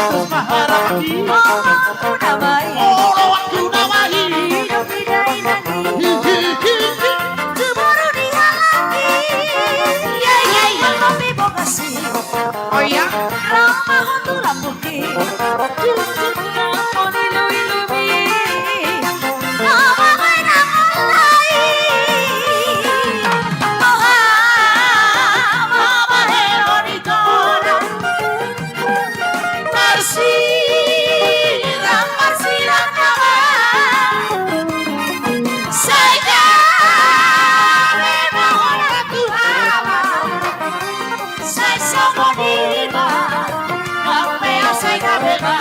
terus maharagi Ngomongku namai ora waktu nawahi hidup tidak indah hihihi cemburu dihalangi ya ya ya tapi bokasi oh ya ramah untuk lampuki jujur mau dilui-lui nama main mulai mama hero di tona marsiran marsiran nama saya memang Tuhan saya sama diva apa yang saya kabeba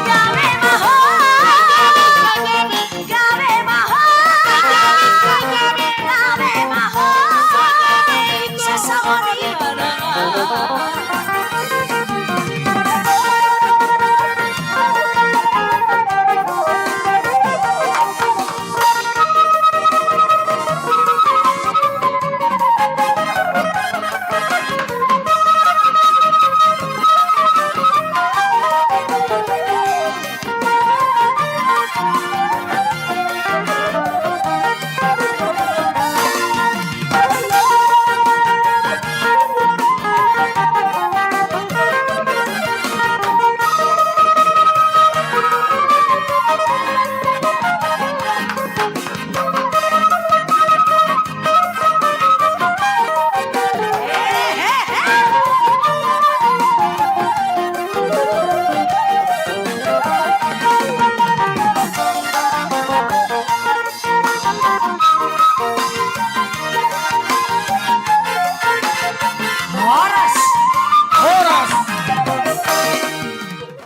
gawe maho gawe maho gawe maho saya sama diva